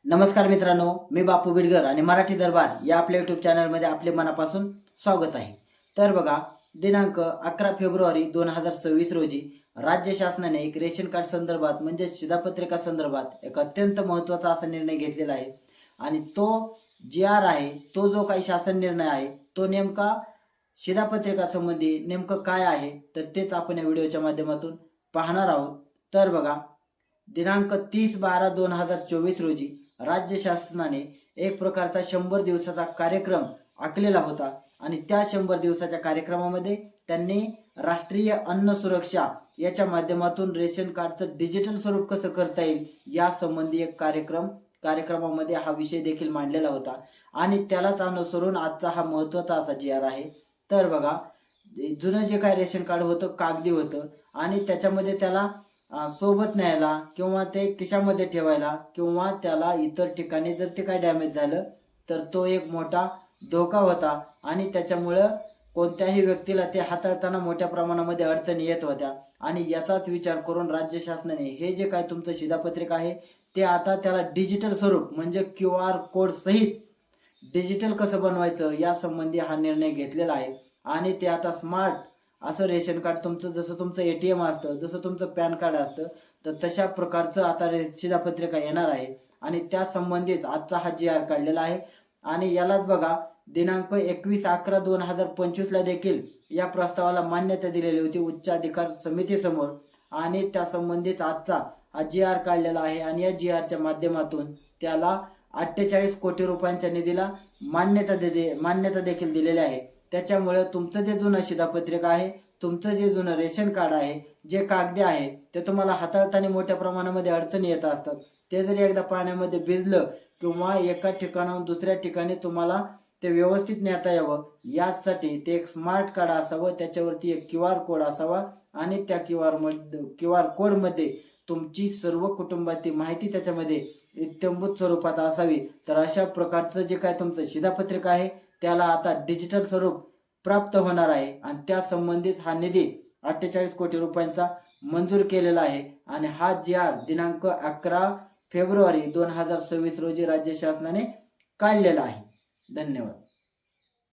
नमस्कार मित्रांनो, मी बापू बिडगर आणि मराठी दरबार या आपल्या यूट्यूब चॅनलमध्ये आपले मनापासून स्वागत आहे। तर बघा, दिनांक 11 फेब्रुवारी 2026 रोजी राज्य शासनाने एक रेशन कार्ड संदर्भात म्हणजे शिधापत्रिका संदर्भात एक अत्यंत महत्त्वाचा असा निर्णय घेतलेला आहे। आणि तो जी.आर. आहे, तो जो काही शासन निर्णय आहे तो नेमका शिधापत्रिका संबंधी नेमकं काय आहे, तर तेच आपण या व्हिडिओच्या माध्यमातून पाहणार आहोत। तर बघा, दिनांक 30/12/2024 रोजी राज्य शासनाने एक प्रकारचा 100 दिवसाचा कार्यक्रम आखलेला होता आणि त्या 100 दिवसाच्या कार्यक्रमामध्ये त्यांनी राष्ट्रीय अन्न सुरक्षा याच्या माध्यमातून रेशन कार्डचं डिजिटल स्वरूप कसं करता येईल या संबंधी एक कार्यक्रमामध्ये हा विषय देखील मांडलेला होता आणि त्यालाच अनुसरून आजचा हा महत्त्वाचा असा जी.आर. आहे। तर बघा, जुनं जे काय रेशन कार्ड होतं कागदी होतं आणि त्याच्यामध्ये त्याला सोबत न्यायला किंवा ते खिशामध्ये ठेवायला किंवा त्याला इतर ठिकाणी जर ते काय डॅमेज झालं तर तो एक मोठा धोका होता आणि त्याच्यामुळं कोणत्याही व्यक्तीला ते हाताळताना मोठ्या प्रमाणामध्ये अडचणी येत होत्या। आणि याचाच विचार करून राज्य शासनाने हे जे काय तुमचं शिधापत्रिक आहे ते आता त्याला डिजिटल स्वरूप म्हणजे QR कोड सहित डिजिटल कसं बनवायचं या संबंधी हा निर्णय घेतलेला आहे। आणि ते आता स्मार्ट असं रेशन कार्ड तुमचं जसं तुमचं ATM असतं, जसं तुमचं पॅन कार्ड असतं, तर तशा प्रकारचं आता शिधापत्रिका येणार आहे आणि त्या संबंधीच आजचा हा जी.आर. काढलेला आहे। आणि यालाच बघा, दिनांक 21/11/2025 ला देखील या प्रस्तावाला मान्यता दिलेली होती उच्च अधिकार समितीसमोर आणि त्या संबंधित आजचा हा जी.आर. काढलेला आहे आणि या जी.आर.च्या माध्यमातून त्याला 48 कोटी रुपयांच्या निधीला मान्यता देखील दिलेली आहे। त्याच्यामुळे तुमचं जे जुनं शिधापत्रिका आहे, तुमचं जे जुनं रेशन कार्ड आहे, जे कागदी आहे ते तुम्हाला हाताळताना मोठ्या प्रमाणामध्ये अडचणी येत असतात। ते जरी एकदा पाण्यामध्ये भिजलं किंवा एका ठिकाणाहून दुसऱ्या ठिकाणी तुम्हाला ते व्यवस्थित नेता यावं यासाठी ते एक स्मार्ट कार्ड असावं, त्याच्यावरती एक QR कोड असावा आणि त्या QR कोडमध्ये तुमची सर्व कुटुंबाची माहिती त्याच्यामध्ये इत्थंभूत स्वरूपात असावी। तर अशा प्रकारचं जे काय तुमचं शिधापत्रिका आहे त्याला आता डिजिटल स्वरूप प्राप्त होणार आहे आणि त्या संबंधित हा निधी 48 कोटी रुपयांचा मंजूर केलेला आहे। आणि हा जी.आर. दिनांक 11 फेब्रुवारी 2026 रोजी राज्य शासनाने काढलेला आहे। धन्यवाद।